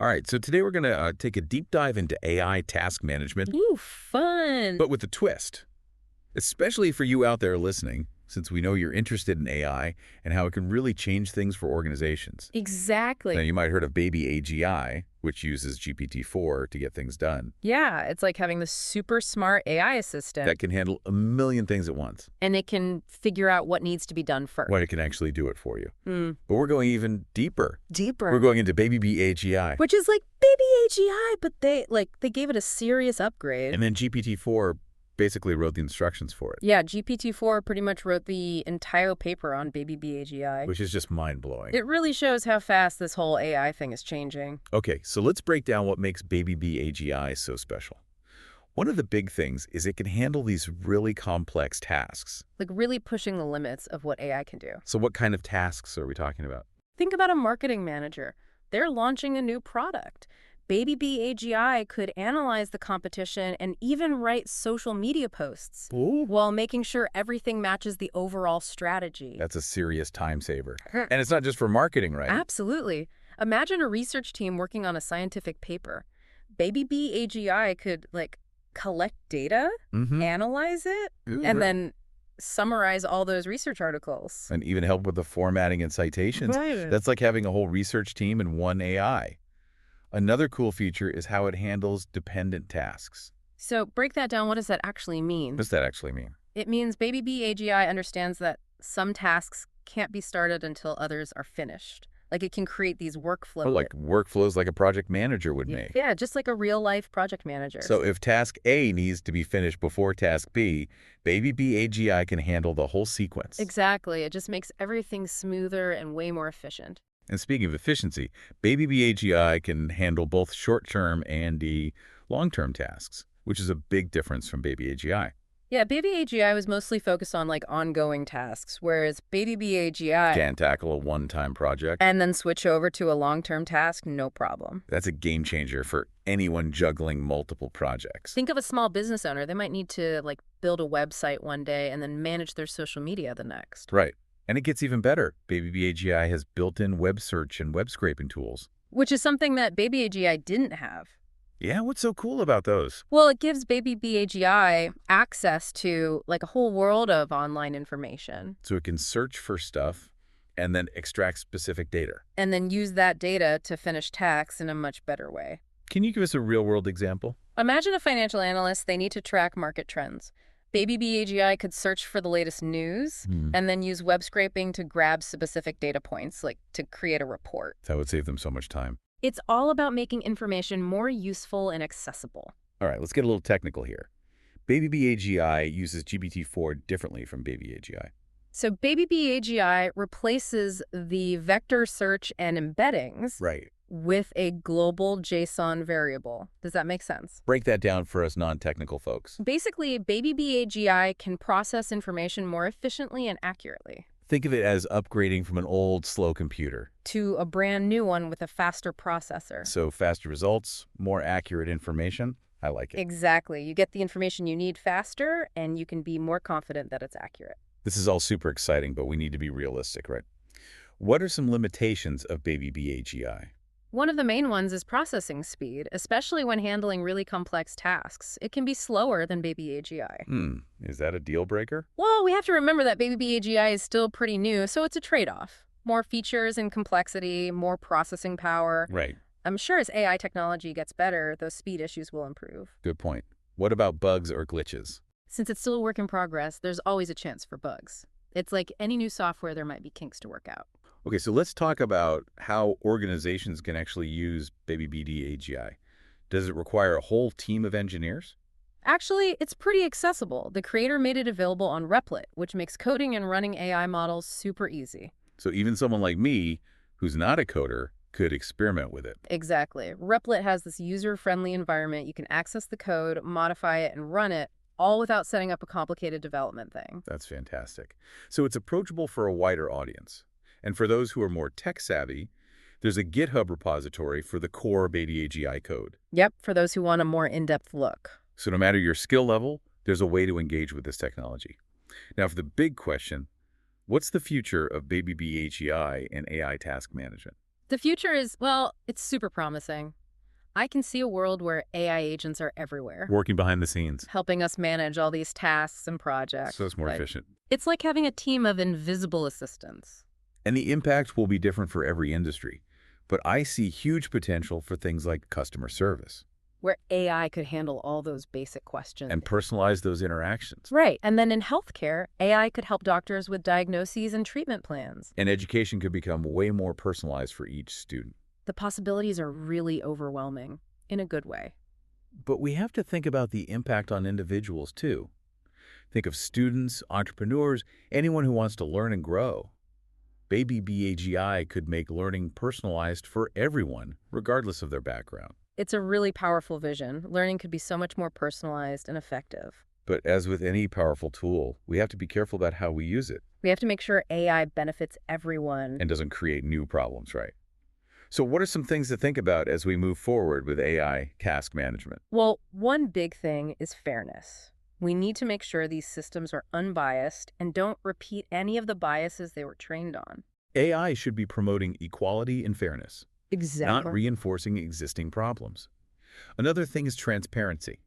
All right, so today we're going to take a deep dive into AI task management, Ooh, fun. but with a twist, especially for you out there listening, since we know you're interested in AI and how it can really change things for organizations. Now, Exactly. you might have heard of BabyAGI, which uses GPT-4 to get things done. Yeah, it's like having the super smart AI assistant, That can handle a million things at once. and it can figure out what needs to be done first. Well, it can actually do it for you. Mm. But we're going even deeper. Deeper. We're going into BabyBeeAGI. Which is like BabyAGI, but they gave it a serious upgrade. And then GPT-4 basically wrote the instructions for it. Yeah, GPT-4 pretty much wrote the entire paper on BabyBeeAGI. Which is just mind-blowing. It really shows how fast this whole AI thing is changing. Okay, so let's break down what makes BabyBeeAGI so special. One of the big things is it can handle these really complex tasks. Like really pushing the limits of what AI can do. So what kind of tasks are we talking about? Think about a marketing manager. They're launching a new product. BabyBeeAGI could analyze the competition and even write social media posts while making sure everything matches the overall strategy. That's a serious time saver. And it's not just for marketing, right? Absolutely. Imagine a research team working on a scientific paper. BabyBeeAGI could, collect data, analyze it, and then summarize all those research articles. And even help with the formatting and citations. Right. That's like having a whole research team in one AI. Another cool feature is how it handles dependent tasks. So break that down. What does that actually mean? What does that actually mean? It means BabyBeeAGI understands that some tasks can't be started until others are finished. Like it can create these workflows. Oh, like workflows like a project manager would make. Yeah, just like a real-life project manager. So if task A needs to be finished before task B, BabyBeeAGI can handle the whole sequence. Exactly. It just makes everything smoother and way more efficient. And speaking of efficiency, BabyBeeAGI can handle both short-term and the long-term tasks, which is a big difference from BabyAGI. Yeah, BabyAGI was mostly focused on ongoing tasks, whereas BabyBeeAGI Can tackle a one-time project. and then switch over to a long-term task, no problem. That's a game changer for anyone juggling multiple projects. Think of a small business owner. They might need to build a website one day and then manage their social media the next. Right. And it gets even better. BabyBeeAGI has built-in web search and web scraping tools. Which is something that BabyAGI didn't have. Yeah, what's so cool about those? Well, it gives BabyBeeAGI access to a whole world of online information. So it can search for stuff and then extract specific data. And then use that data to finish tasks in a much better way. Can you give us a real-world example? Imagine a financial analyst. They need to track market trends. BabyBeeAGI could search for the latest news and then use web scraping to grab specific data points, to create a report. That would save them so much time. It's all about making information more useful and accessible. All right, let's get a little technical here. BabyBeeAGI uses GPT-4 differently from BabyAGI. So BabyBeeAGI replaces the vector search and embeddings Right. with a global JSON variable. Does that make sense? Break that down for us non-technical folks. Basically, BabyBeeAGI can process information more efficiently and accurately Think of it as upgrading from an old, slow computer. to a brand new one with a faster processor. So faster results, more accurate information. I like it. Exactly. You get the information you need faster, and you can be more confident that it's accurate. This is all super exciting, but we need to be realistic, right? What are some limitations of BabyBeeAGI? One of the main ones is processing speed, especially when handling really complex tasks. It can be slower than BabyAGI. Is that a deal breaker? Well, we have to remember that BabyBeeAGI is still pretty new, so it's a trade-off. More features and complexity, more processing power. Right. I'm sure as AI technology gets better, those speed issues will improve. Good point. What about bugs or glitches? Since it's still a work in progress, there's always a chance for bugs. It's like any new software, there might be kinks to work out. Okay, so let's talk about how organizations can actually use BabyBeeAGI. Does it require a whole team of engineers? Actually, it's pretty accessible. The creator made it available on Replit, which makes coding and running AI models super easy. So even someone like me, who's not a coder, could experiment with it. Exactly. Replit has this user-friendly environment. You can access the code, modify it, and run it, all without setting up a complicated development thing. That's fantastic. So it's approachable for a wider audience. And for those who are more tech-savvy, there's a GitHub repository for the core BabyAGI code. Yep, for those who want a more in-depth look. So no matter your skill level, there's a way to engage with this technology. Now, for the big question, what's the future of BabyBeeAGI and AI task management? The future is, well, it's super promising. I can see a world where AI agents are everywhere, Working behind the scenes. helping us manage all these tasks and projects. So it's more Like, efficient. it's like having a team of invisible assistants. And the impact will be different for every industry. But I see huge potential for things like customer service Where AI could handle all those basic questions. and personalize those interactions. Right. And then in healthcare, AI could help doctors with diagnoses and treatment plans. And education could become way more personalized for each student. The possibilities are really overwhelming, in a good way. But we have to think about the impact on individuals, too. Think of students, entrepreneurs, anyone who wants to learn and grow. BabyBeeAGI could make learning personalized for everyone, regardless of their background. It's a really powerful vision. Learning could be so much more personalized and effective. But as with any powerful tool, we have to be careful about how we use it We have to make sure AI benefits everyone. and doesn't create new problems, right? So what are some things to think about as we move forward with AI task management? Well, one big thing is fairness. We need to make sure these systems are unbiased and don't repeat any of the biases they were trained on. AI should be promoting equality and fairness, not Exactly. reinforcing existing problems. Another thing is transparency.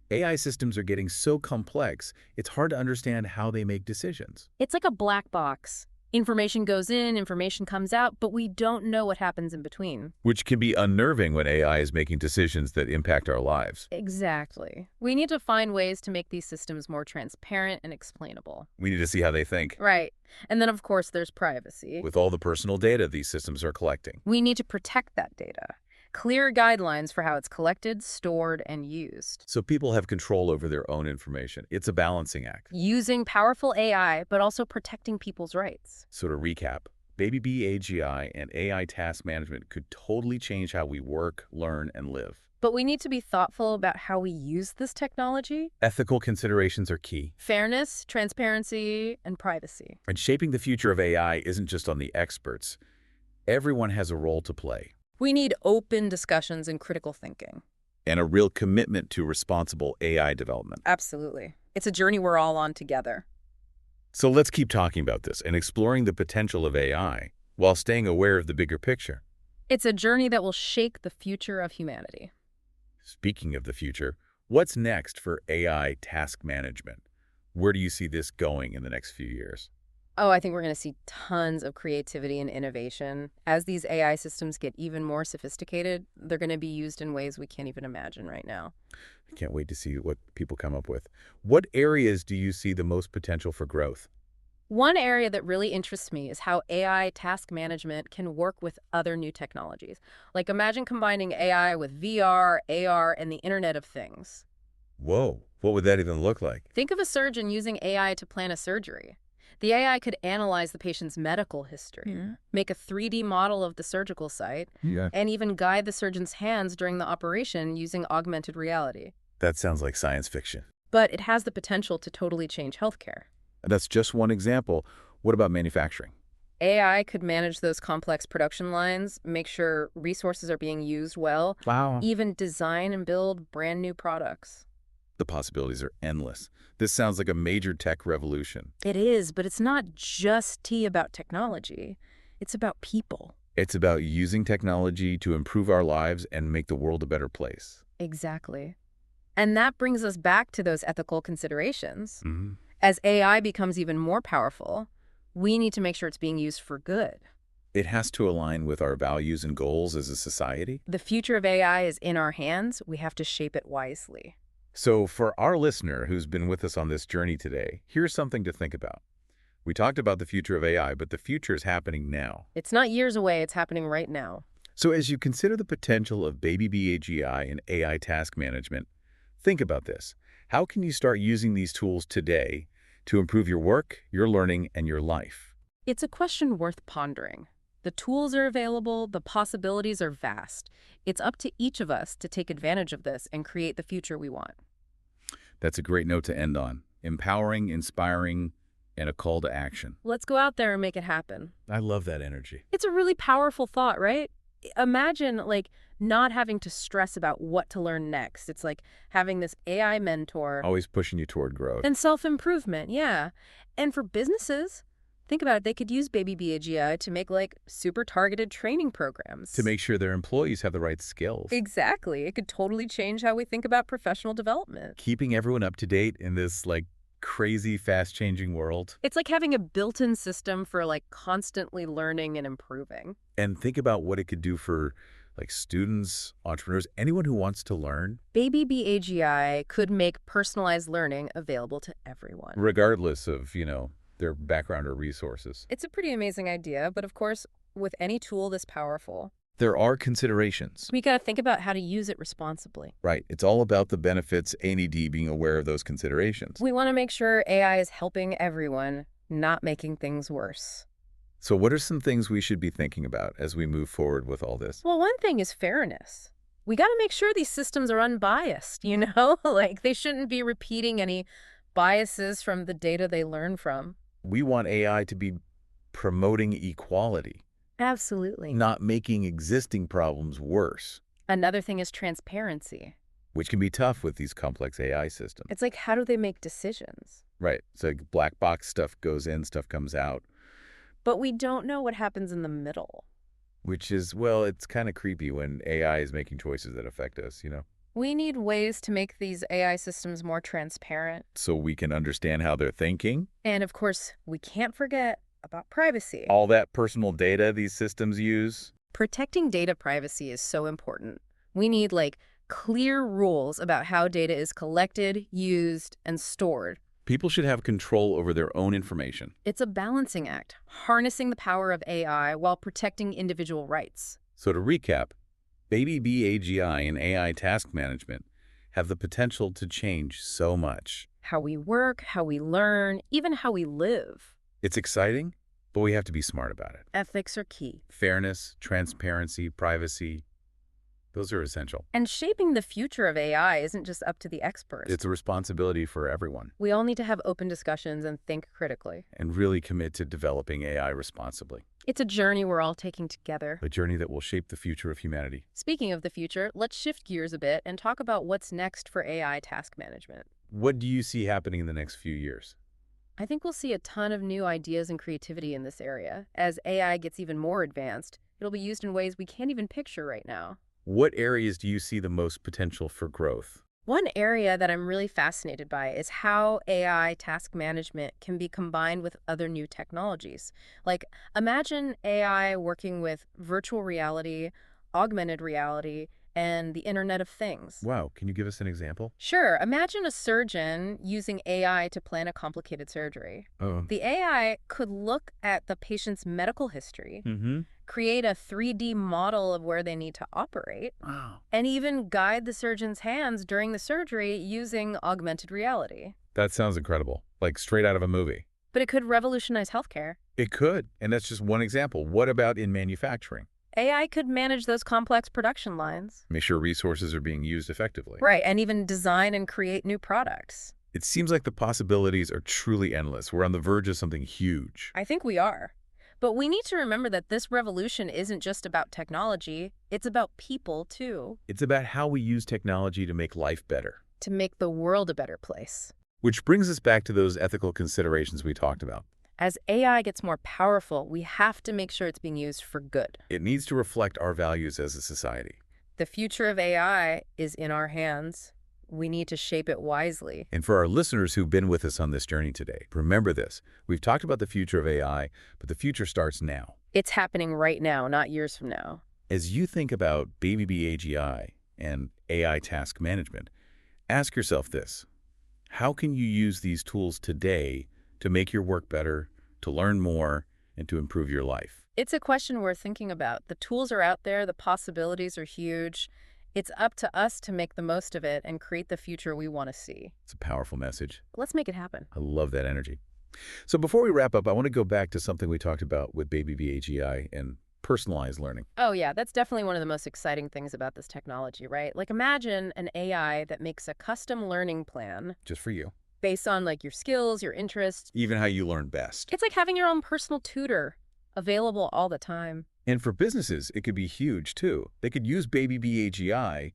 AI systems are getting so complex, it's hard to understand how they make decisions. It's like a black box. Information goes in, information comes out, but we don't know what happens in between. Which can be unnerving when AI is making decisions that impact our lives. Exactly. We need to find ways to make these systems more transparent and explainable. We need to see how they think, Right. And then, of course, there's privacy. with all the personal data these systems are collecting. We need to protect that data. Clear guidelines for how it's collected, stored, and used. So people have control over their own information. It's a balancing act. Using powerful AI, but also protecting people's rights. So to recap, BabyBeeAGI and AI task management could totally change how we work, learn, and live. But we need to be thoughtful about how we use this technology. Ethical considerations are key. Fairness, transparency, and privacy. And shaping the future of AI isn't just on the experts. Everyone has a role to play. We need open discussions and critical thinking. And a real commitment to responsible AI development. Absolutely. It's a journey we're all on together. So let's keep talking about this and exploring the potential of AI while staying aware of the bigger picture. It's a journey that will shake the future of humanity. Speaking of the future, what's next for AI task management? Where do you see this going in the next few years? Oh, I think we're going to see tons of creativity and innovation. As these AI systems get even more sophisticated, they're going to be used in ways we can't even imagine right now. I can't wait to see what people come up with. What areas do you see the most potential for growth? One area that really interests me is how AI task management can work with other new technologies. Like, imagine combining AI with VR, AR, and the Internet of Things. Whoa, what would that even look like? Think of a surgeon using AI to plan a surgery. The AI could analyze the patient's medical history, make a 3D model of the surgical site, and even guide the surgeon's hands during the operation using augmented reality. That sounds like science fiction. But it has the potential to totally change healthcare. That's just one example. What about manufacturing? AI could manage those complex production lines, make sure resources are being used well, Wow. even design and build brand new products. The possibilities are endless. This sounds like a major tech revolution. It is, but it's not just about technology. It's about people. It's about using technology to improve our lives and make the world a better place. Exactly. And that brings us back to those ethical considerations. Mm-hmm. As AI becomes even more powerful, we need to make sure it's being used for good. It has to align with our values and goals as a society. The future of AI is in our hands. We have to shape it wisely. So for our listener who's been with us on this journey today, here's something to think about. We talked about the future of AI, but the future is happening now. It's not years away. It's happening right now. So as you consider the potential of BabyBeeAGI and AI task management, think about this. How can you start using these tools today to improve your work, your learning, and your life? It's a question worth pondering. The tools are available. The possibilities are vast. It's up to each of us to take advantage of this and create the future we want. That's a great note to end on. Empowering, inspiring, and a call to action. Let's go out there and make it happen. I love that energy. It's a really powerful thought, right? Imagine, not having to stress about what to learn next. It's like having this AI mentor. Always pushing you toward growth. And self-improvement, yeah. And for businesses, Think about it. They could use BabyBeeAGI to make like super targeted training To programs. make sure their employees have the right skills. Exactly. It could totally change how we think about professional development. Keeping everyone up to date in this, like, crazy, fast-changing world. It's like having a built-in system for like constantly learning and improving. And think about what it could do for, like, students, entrepreneurs, anyone who wants to learn, BabyBeeAGI could make personalized learning available to everyone. regardless of, their background or resources. It's a pretty amazing idea, but of course, with any tool this powerful, There are considerations. we got to think about how to use it responsibly. Right. It's all about the benefits, A&ED being aware of those considerations. We want to make sure AI is helping everyone, not making things worse. So what are some things we should be thinking about as we move forward with all this? Well, one thing is fairness. We got to make sure these systems are unbiased, you know? Like, they shouldn't be repeating any biases from the data they learn from. We want AI to be promoting equality, Absolutely. not making existing problems worse, Another thing is transparency. which can be tough with these complex AI systems. It's like, how do they make decisions? Right. So black box stuff goes in, stuff comes out, But we don't know what happens in the middle. which is, well, it's kind of creepy when AI is making choices that affect us, We need ways to make these AI systems more transparent. so we can understand how they're thinking. And of course, we can't forget about privacy. All that personal data these systems use. Protecting data privacy is so important. We need like clear rules about how data is collected, used, and stored. People should have control over their own information. It's a balancing act, harnessing the power of AI while protecting individual rights. So to recap, BabyBeeAGI and AI task management have the potential to change so much. How we work, how we learn, even how we live. It's exciting, but we have to be smart about it. Ethics are key. Fairness, transparency, privacy, those are essential. And shaping the future of AI isn't just up to the experts. It's a responsibility for everyone, We all need to have open discussions and think critically. and really commit to developing AI responsibly. It's a journey we're all taking together. A journey that will shape the future of humanity. Speaking of the future, let's shift gears a bit and talk about what's next for AI task management. What do you see happening in the next few years? I think we'll see a ton of new ideas and creativity in this area. As AI gets even more advanced, it'll be used in ways we can't even picture right now. What areas do you see the most potential for growth? One area that I'm really fascinated by is how AI task management can be combined with other new technologies. Like, imagine AI working with virtual reality, augmented reality, and the Internet of Things. Wow, can you give us an example? Sure, imagine a surgeon using AI to plan a complicated surgery. Oh. The AI could look at the patient's medical history, Mm-hmm. create a 3D model of where they need to operate, Wow. and even guide the surgeon's hands during the surgery using augmented reality. That sounds incredible. Like straight out of a movie. But it could revolutionize healthcare. It could, and that's just one example. What about in manufacturing? AI could manage those complex production lines. Make sure resources are being used effectively. Right, and even design and create new products. It seems like the possibilities are truly endless. We're on the verge of something huge. I think we are. But we need to remember that this revolution isn't just about technology, it's about people too, It's about how we use technology to make life better. to make the world a better place. Which brings us back to those ethical considerations we talked about. As AI gets more powerful, we have to make sure it's being used for good. It needs to reflect our values as a society. The future of AI is in our hands. We need to shape it wisely. And for our listeners who've been with us on this journey today, remember this. We've talked about the future of AI, but the future starts now. It's happening right now, not years from now. As you think about BabyBeeAGI and AI task management, ask yourself this. How can you use these tools today to make your work better, to learn more, and to improve your life? It's a question worth thinking about. The tools are out there, the possibilities are huge. It's up to us to make the most of it and create the future we want to see. It's a powerful message. Let's make it happen. I love that energy. So before we wrap up, I want to go back to something we talked about with BabyBeeAGI and personalized learning. Oh yeah, that's definitely one of the most exciting things about this technology, right? Like imagine an AI that makes a custom learning plan Just for you. based on like your skills, your interests. Even how you learn best. It's like having your own personal tutor available all the time. And for businesses, it could be huge too. They could use BabyBeeAGI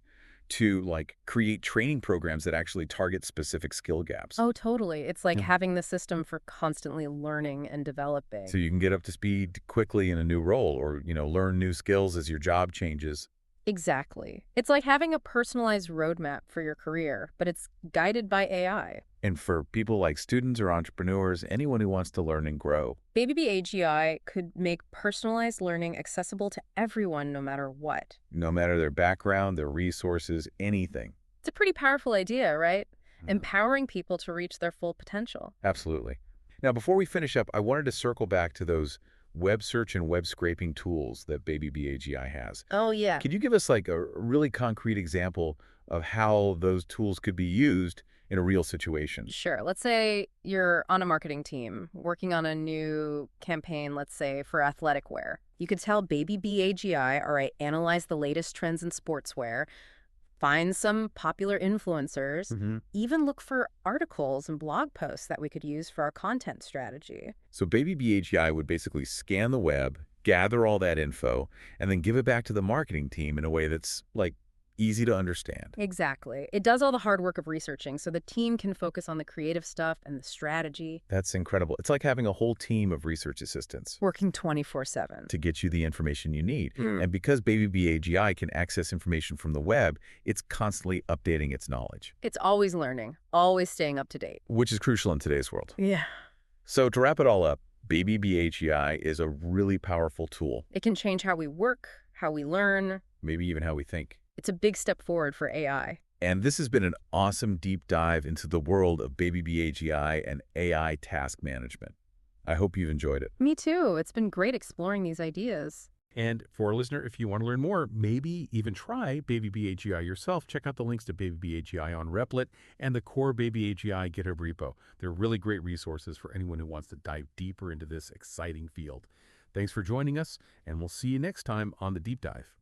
to like create training programs that actually target specific skill gaps. Oh, totally. It's like Yeah. having the system for constantly learning and So developing. you can get up to speed quickly in a new role or, learn new skills as your job changes. Exactly. It's like having a personalized roadmap for your career, but it's guided by AI. And for people like students or entrepreneurs, anyone who wants to learn and grow, BabyBeeAGI could make personalized learning accessible to everyone no matter what. no matter their background, their resources, anything. It's a pretty powerful idea, right? Mhm. Empowering people to reach their full potential. Absolutely. Now, before we finish up, I wanted to circle back to those web search and web scraping tools that BabyBeeAGI has. Oh, yeah. Could you give us like a really concrete example of how those tools could be used in a real situation? Sure. Let's say you're on a marketing team working on a new campaign, let's say for athletic wear. You could tell BabyBeeAGI, all right, analyze the latest trends in sportswear, find some popular influencers, Hmm. even look for articles and blog posts that we could use for our content strategy. So BabyBeeAGI would basically scan the web, gather all that info, and then give it back to the marketing team in a way that's like easy to understand. Exactly. It does all the hard work of researching so the team can focus on the creative stuff and the strategy, That's incredible. It's like having a whole team of research assistants working 24/7. to get you the information you need. Mm. And because BabyBeeAGI can access information from the web, it's constantly updating its knowledge, It's always learning, always staying up to date. which is crucial in today's world. Yeah. So to wrap it all up, BabyBeeAGI is a really powerful tool, It can change how we work, how we learn. maybe even how we think. It's a big step forward for AI. And this has been an awesome deep dive into the world of BabyBeeAGI and AI task management. I hope you've enjoyed it. Me too. It's been great exploring these ideas. And for a listener, if you want to learn more, maybe even try BabyBeeAGI yourself, check out the links to BabyBeeAGI on Replit and the core BabyAGI GitHub repo. They're really great resources for anyone who wants to dive deeper into this exciting field. Thanks for joining us, and we'll see you next time on The Deep Dive.